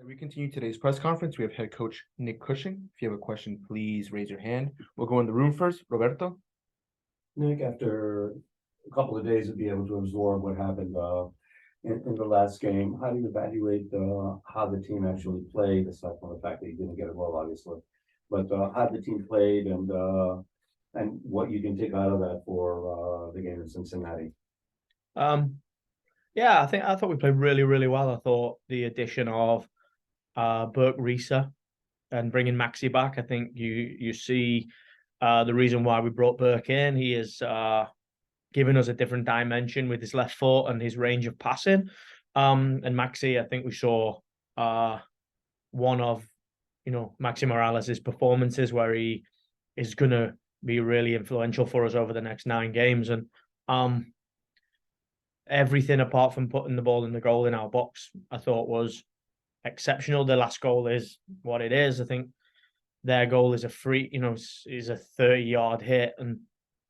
We continue today's press conference. We have head coach Nick Cushing. If you have a question, please raise your hand. We'll go in the room first. Roberto. Nick, after a couple of days to be able to absorb what happened in the last game, how do you evaluate how the team actually played, aside from the fact that you didn't get a goal, obviously, but how the team played and what you can take out of that for the game in Cincinnati? Yeah, I thought we played really, really well. I thought the addition of Birk Risa and bringing Maxi back, I think you see the reason why we brought Birk in. He is giving us a different dimension with his left foot and his range of passing. And Maxi, I think we saw one of Maxi Morales' performances where he is going to be really influential for us over the next 9 games. And everything apart from putting the ball in the goal in our box, I thought was exceptional. The last goal is what it is. I think their goal is a free, is a 30-yard hit, and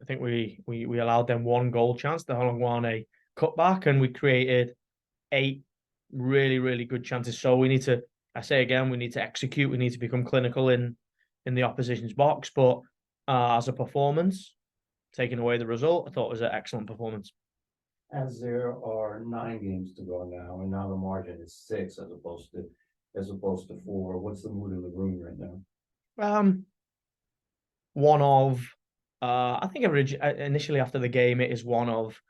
I think we allowed them 1 goal chance. The Holongwane cutback, and we created 8 really, really good chances. So we need to, I say again, we need to execute. We need to become clinical in the opposition's box. But as a performance, taking away the result, I thought it was an excellent performance. As there are 9 games to go now, and now the margin is 6 as opposed to 4. What's the mood in the room right now? One of, I think initially after the game, it is one of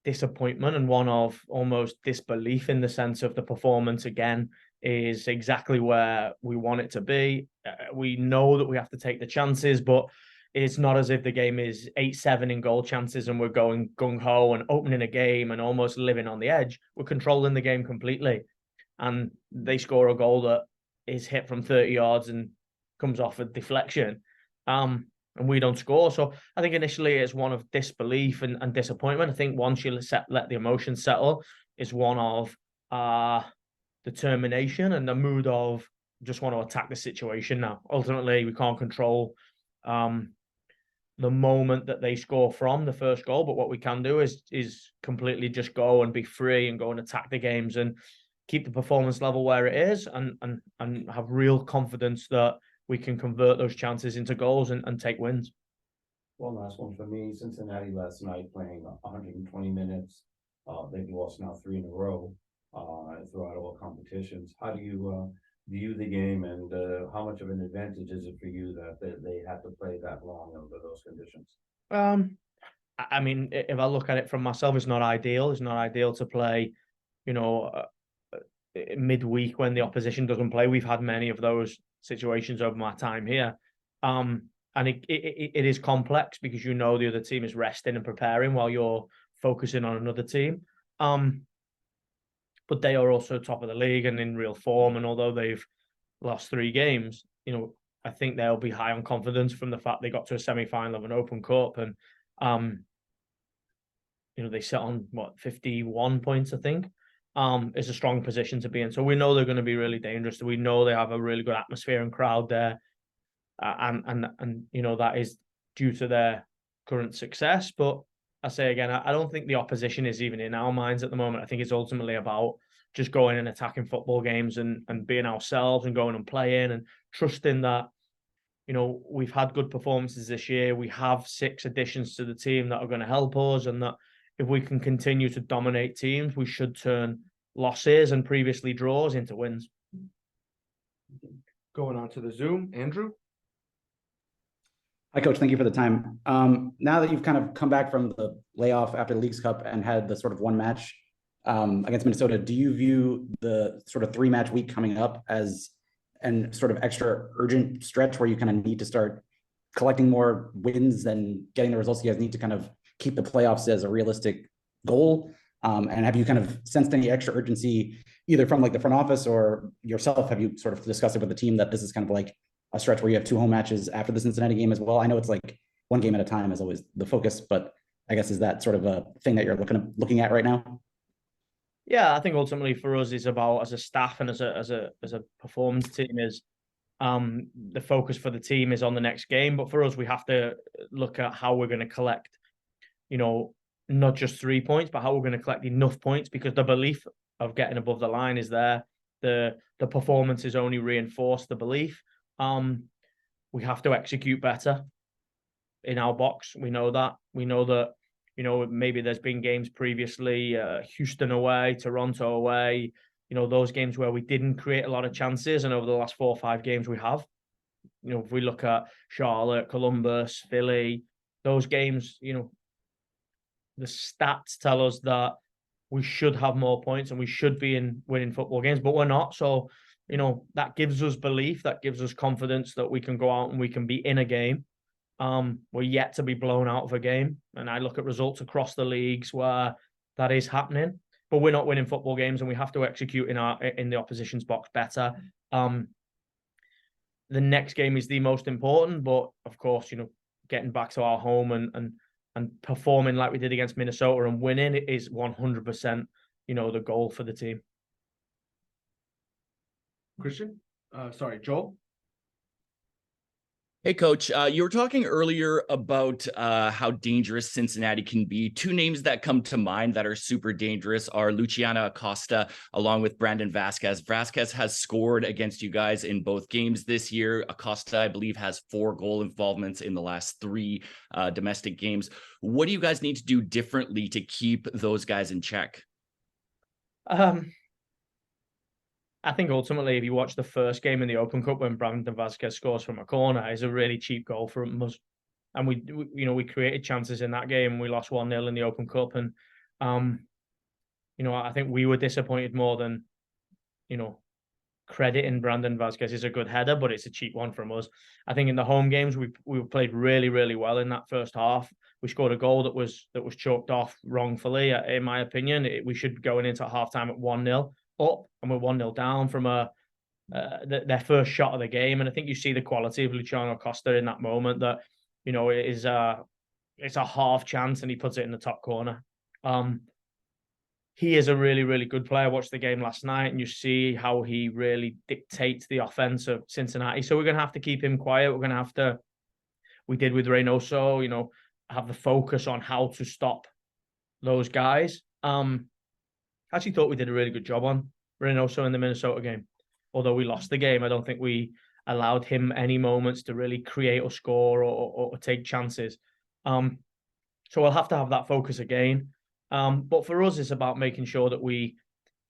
disappointment and one of almost disbelief, in the sense of the performance again is exactly where we want it to be. We know that we have to take the chances, but it's not as if the game is 8-7 in goal chances and we're going gung-ho and opening a game and almost living on the edge. We're controlling the game completely. And they score a goal that is hit from 30 yards and comes off a deflection. And we don't score. So I think initially it's one of disbelief and disappointment. I think once you let the emotions settle, it's one of determination and the mood of just want to attack the situation now. Ultimately, we can't control the moment that they score from the first goal, but what we can do is completely just go and be free and go and attack the games and keep the performance level where it is and have real confidence that we can convert those chances into goals and take wins. One last one for me. Cincinnati last night playing 120 minutes. They've lost now 3 in a row throughout all competitions. How do you view the game, and how much of an advantage is it for you that they have to play that long under those conditions? I mean, if I look at it from myself, it's not ideal. It's not ideal to play, midweek when the opposition doesn't play. We've had many of those situations over my time here. And it is complex because the other team is resting and preparing while you're focusing on another team. But they are also top of the league and in real form. And although they've lost 3 games, I think they'll be high on confidence from the fact they got to a semi-final of an Open Cup. And, they sit on, 51 points, I think. It's a strong position to be in. So we know they're going to be really dangerous. We know they have a really good atmosphere and crowd there. And that is due to their current success. But I say again, I don't think the opposition is even in our minds at the moment. I think it's ultimately about just going and attacking football games and being ourselves and going and playing and trusting that, we've had good performances this year. We have 6 additions to the team that are going to help us, and that if we can continue to dominate teams, we should turn losses and previously draws into wins. Going on to the Zoom, Andrew. Hi, Coach. Thank you for the time. Now that you've kind of come back from the layoff after the Leagues Cup and had the sort of 1 match against Minnesota, do you view the sort of 3-match week coming up as an sort of extra urgent stretch where you kind of need to start collecting more wins and getting the results you guys need to kind of keep the playoffs as a realistic goal? And have you kind of sensed any extra urgency either from like the front office or yourself? Have you sort of discussed it with the team that this is kind of like a stretch where you have 2 home matches after the Cincinnati game as well? I know it's like 1 game at a time is always the focus, but I guess is that sort of a thing that you're looking at right now? Yeah, I think ultimately for us is about, as a staff and as a performance team, is the focus for the team is on the next game. But for us, we have to look at how we're going to collect, not just 3 points, but how we're going to collect enough points, because the belief getting above the line is there. The performances only reinforce the belief. We have to execute better in our box. We know that. We know that, maybe there's been games previously, Houston away, Toronto away, those games where we didn't create a lot of chances. And over the last 4 or 5 games we have. If we look at Charlotte, Columbus, Philly, those games, the stats tell us that we should have more points and we should be in winning football games, but we're not. So, that gives us belief, that gives us confidence that we can go out and we can be in a game. We're yet to be blown out of a game. And I look at results across the leagues where that is happening, but we're not winning football games, and we have to execute in the opposition's box better. The next game is the most important, but of course, getting back to our home and performing like we did against Minnesota and winning is 100%, the goal for the team. Christian, Joel. Hey, Coach, you were talking earlier about how dangerous Cincinnati can be. 2 names that come to mind that are super dangerous are Luciano Acosta along with Brandon Vasquez. Vasquez has scored against you guys in both games this year. Acosta, I believe, has 4 goal involvements in the last 3 domestic games. What do you guys need to do differently to keep those guys in check? I think ultimately, if you watch the first game in the Open Cup when Brandon Vasquez scores from a corner, it's a really cheap goal for us. And we created chances in that game and we lost 1-0 in the Open Cup. And, I think we were disappointed more than, crediting Brandon Vasquez is a good header, but it's a cheap one from us. I think in the home games, we played really, really well in that first half. We scored a goal that was chalked off wrongfully, in my opinion. We should be going into halftime at 1-0. Up, and we're 1-0 down from their first shot of the game. And I think you see the quality of Luciano Acosta in that moment, that it's a half chance and he puts it in the top corner. He is a really, really good player. I watched the game last night and you see how he really dictates the offense of Cincinnati. So we're going to have to keep him quiet. We're going to have to, we did with Reynoso, have the focus on how to stop those guys. I actually thought we did a really good job on Reynoso in the Minnesota game. Although we lost the game, I don't think we allowed him any moments to really create or score or take chances. So we'll have to have that focus again. But for us, it's about making sure that we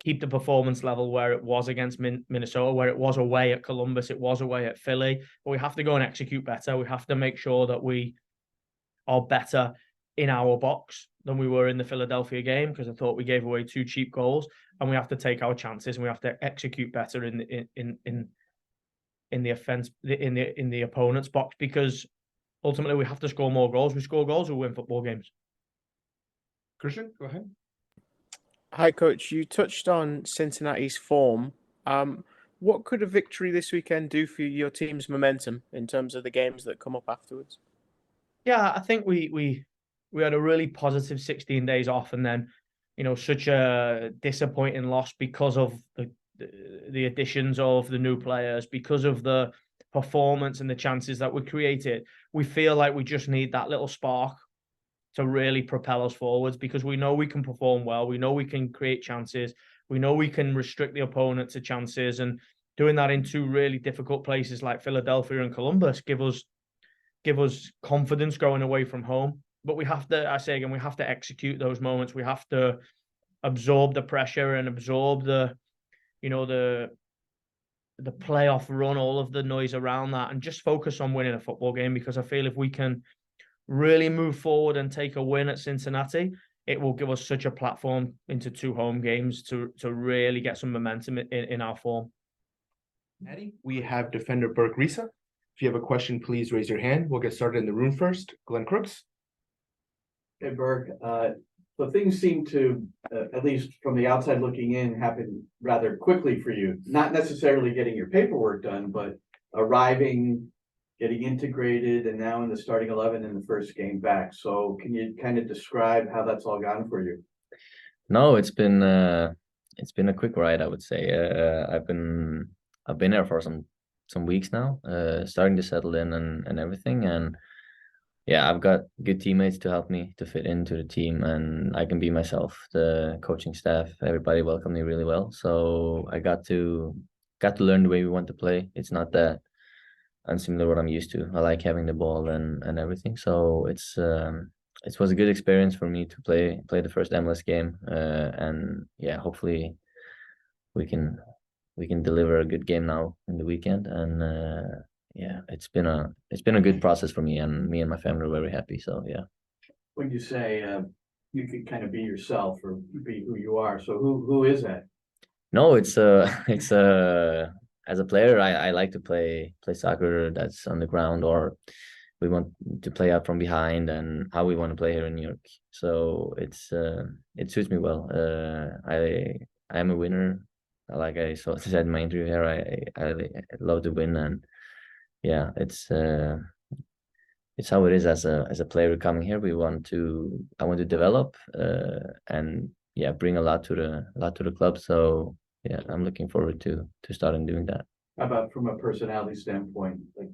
keep the performance level where it was against Minnesota, where it was away at Columbus, it was away at Philly. But we have to go and execute better. We have to make sure that we are better in our box than we were in the Philadelphia game, because I thought we gave away 2 cheap goals, and we have to take our chances and we have to execute better in the offense, in the opponent's box, because ultimately we have to score more goals. We score goals, we win football games. Christian, go ahead. Hi, Coach. You touched on Cincinnati's form. What could a victory this weekend do for your team's momentum in terms of the games that come up afterwards? Yeah, I think we had a really positive 16 days off, and then, such a disappointing loss because of the additions of the new players, because of the performance and the chances that we created. We feel like we just need that little spark to really propel us forwards, because we know we can perform well. We know we can create chances. We know we can restrict the opponent to chances, and doing that in 2 really difficult places like Philadelphia and Columbus give us confidence going away from home. But we have to, I say again, we have to execute those moments. We have to absorb the pressure and absorb the playoff run, all of the noise around that, and just focus on winning a football game. Because I feel if we can really move forward and take a win at Cincinnati, it will give us such a platform into 2 home games to really get some momentum in our form. Maddie, we have Defender Birk Risa. If you have a question, please raise your hand. We'll get started in the room first. Glenn Crooks. Hey, Berg, so things seem to, at least from the outside looking in, happen rather quickly for you. Not necessarily getting your paperwork done, but arriving, getting integrated, and now in the starting 11 in the first game back. So can you kind of describe how that's all gone for you? No, it's been a quick ride, I would say. I've been here for some weeks now, starting to settle in and everything. And yeah, I've got good teammates to help me to fit into the team, and I can be myself. The coaching staff, everybody welcomed me really well. So I got to learn the way we want to play. It's not that unsimilar what I'm used to. I like having the ball and everything. So it was a good experience for me to play the first MLS game. And yeah, hopefully we can deliver a good game now in the weekend. And yeah, it's been a good process for me, and me and my family are very happy. So yeah. When you say you could kind of be yourself or be who you are, so who is that? No, it's as a player, I like to play soccer that's on the ground, or we want to play out from behind, and how we want to play here in New York. So it suits me well. I am a winner. Like I said in my interview here, I love to win, and yeah, it's how it is as a player coming here. I want to develop and yeah, bring a lot to the club. So yeah, I'm looking forward to starting doing that. How about from a personality standpoint, like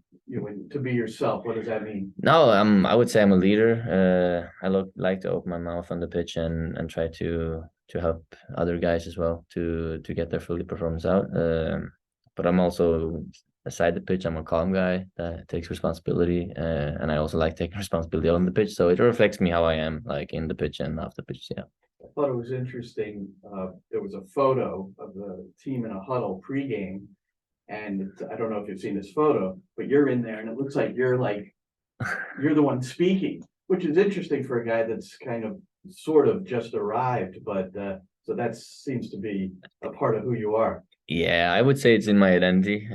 to be yourself, what does that mean? No, I would say I'm a leader. I like to open my mouth on the pitch and try to help other guys as well to get their fully performance out. But I'm also aside the pitch, I'm a calm guy that takes responsibility, and I also like taking responsibility on the pitch. So it reflects me how I am, like in the pitch and off the pitch. Yeah. I thought it was interesting. There was a photo of the team in a huddle pregame, and I don't know if you've seen this photo, but you're in there, and it looks like you're the one speaking, which is interesting for a guy that's kind of sort of just arrived. But so that seems to be a part of who you are. Yeah, I would say it's in my identity,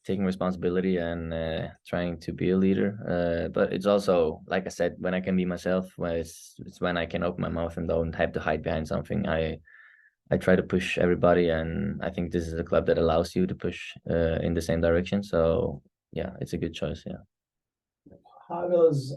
taking responsibility and trying to be a leader. But it's also, like I said, when I can be myself, when it's when I can open my mouth and don't have to hide behind something. I try to push everybody, and I think this is a club that allows you to push in the same direction. So yeah, it's a good choice. Yeah. How does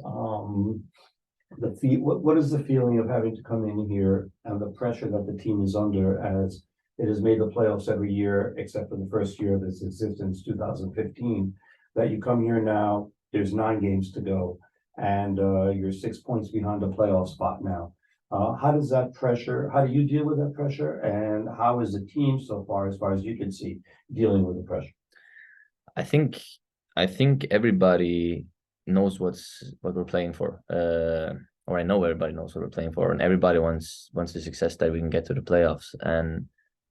what is the feeling of having to come in here and the pressure that the team is under, as it has made the playoffs every year except for the first year of its existence, 2015, that you come here now, there's 9 games to go, and you're 6 points behind the playoff spot now. How do you deal with that pressure, and how is the team so far as you can see, dealing with the pressure? I think everybody knows what we're playing for. Or I know everybody knows what we're playing for, and everybody wants the success that we can get to the playoffs, and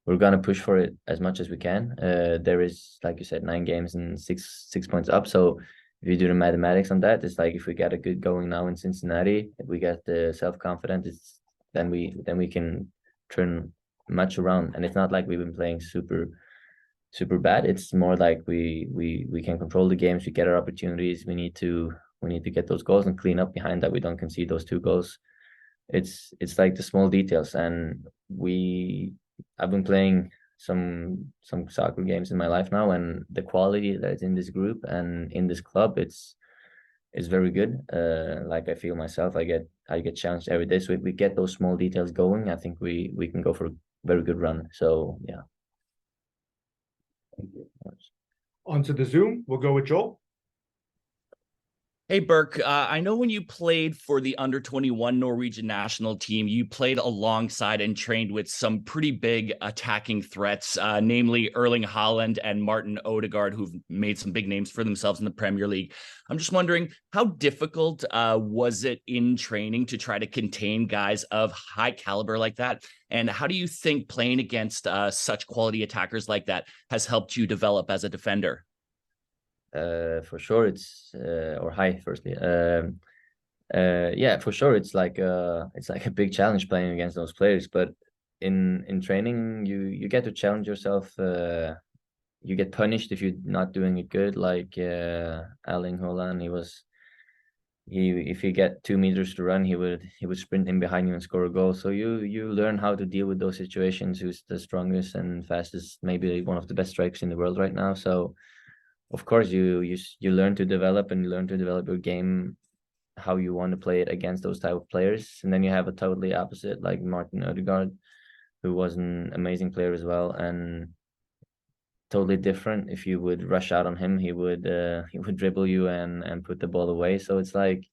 we're gonna push for it as much as we can. There is, like you said, 9 games and six points up. So if you do the mathematics on that, it's like if we get a good going now in Cincinnati, if we get the self-confidence, then we can turn much around. And it's not like we've been playing super bad. It's more like we can control the games, we get our opportunities. We need to get those goals and clean up behind that. We don't concede those 2 goals. It's like the small details, and I've been playing some soccer games in my life now, and the quality that is in this group and in this club, it's very good. Like I feel myself, I get challenged every day. So if we get those small details going, I think we can go for a very good run. So yeah. Thank you. Onto the Zoom, we'll go with Joel. Hey, Birk, I know when you played for the under-21 Norwegian national team, you played alongside and trained with some pretty big attacking threats, namely Erling Haaland and Martin Odegaard, who've made some big names for themselves in the Premier League. I'm just wondering, how difficult was it in training to try to contain guys of high caliber like that? And how do you think playing against such quality attackers like that has helped you develop as a defender? For sure, it's or hi, firstly. Yeah, for sure, it's like a big challenge playing against those players. But in training, you get to challenge yourself. You get punished if you're not doing it good. Like Erling Haaland, if you get 2 meters to run, he would sprint in behind you and score a goal. So you learn how to deal with those situations. Who's the strongest and fastest? Maybe one of the best strikers in the world right now. So of course, you learn to develop, and you learn to develop your game, how you want to play it against those type of players. And then you have a totally opposite, like Martin Odegaard, who was an amazing player as well, and totally different. If you would rush out on him, he would dribble you and put the ball away. So it's like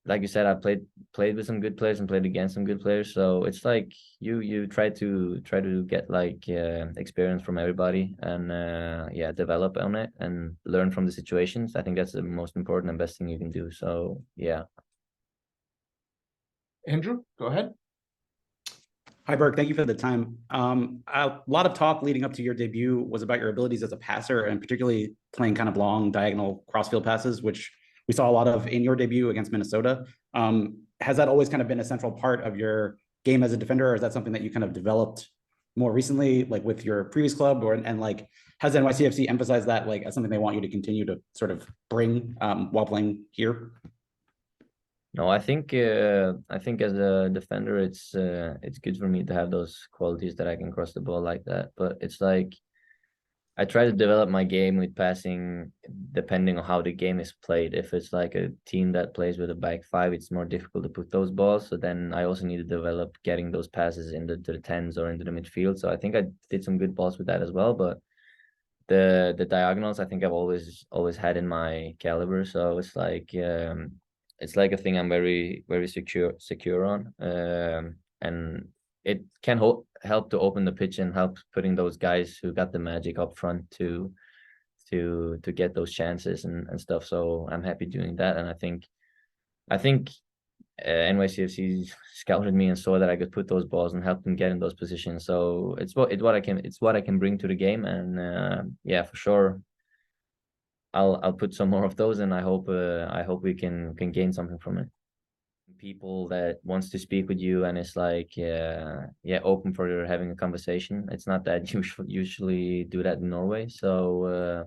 like you said, I played with some good players and played against some good players. So it's like you try to get like experience from everybody and yeah, develop on it and learn from the situations. I think that's the most important and best thing you can do. So yeah. Andrew, go ahead. Hi, Burke. Thank you for the time. A lot of talk leading up to your debut was about your abilities as a passer and particularly playing kind of long diagonal crossfield passes, which we saw a lot of in your debut against Minnesota. Has that always kind of been a central part of your game as a defender, or is that something that you kind of developed more recently, like with your previous club, and like has NYCFC emphasized that like as something they want you to continue to sort of bring while playing here? No, I think as a defender, it's good for me to have those qualities that I can cross the ball like that. But it's like I try to develop my game with passing depending on how the game is played. If it's like a team that plays with a back five, it's more difficult to put those balls. So then I also need to develop getting those passes into the tens or into the midfield. So I think I did some good balls with that as well. But the diagonals, I think I've always had in my caliber. So it's like a thing I'm very secure on. And it can help to open the pitch and help putting those guys who got the magic up front to get those chances and stuff. So I'm happy doing that, and I think NYCFC scouted me and saw that I could put those balls and help them get in those positions. So it's what I can bring to the game, and yeah, for sure. I'll put some more of those, and I hope we can gain something from it. People that wants to speak with you and it's like open for having a conversation. It's not that you usually do that in Norway. So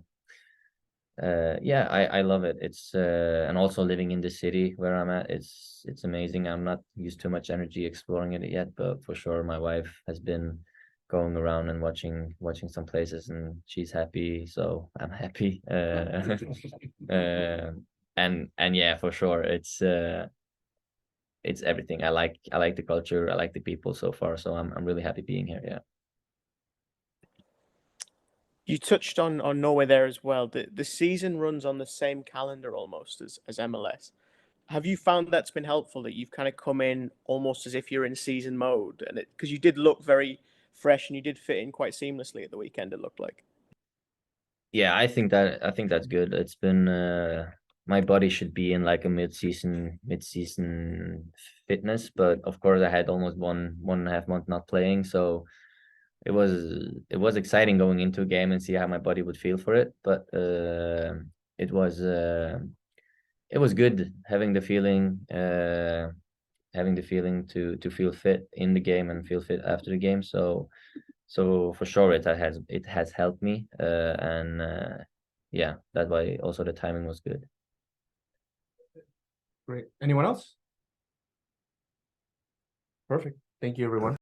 yeah, I love it. It's and also living in the city where I'm at, it's amazing. I'm not used to much energy exploring it yet, but for sure my wife has been going around and watching some places and she's happy, so I'm happy. And yeah, for sure it's everything. I like the culture, I like the people so far, so I'm really happy being here. Yeah. You touched on Norway there as well. The season runs on the same calendar almost as MLS. Have you found that's been helpful, that you've kind of come in almost as if you're in season mode, and because you did look very fresh and you did fit in quite seamlessly at the weekend, it looked like? Yeah, I think that's good. It's been my body should be in like a mid-season fitness, but of course I had almost one and a half month not playing, so it was exciting going into a game and see how my body would feel for it. But it was good having the feeling to feel fit in the game and feel fit after the game. So for sure it has helped me, and yeah, that's why also the timing was good. Great. Anyone else? Perfect. Thank you, everyone.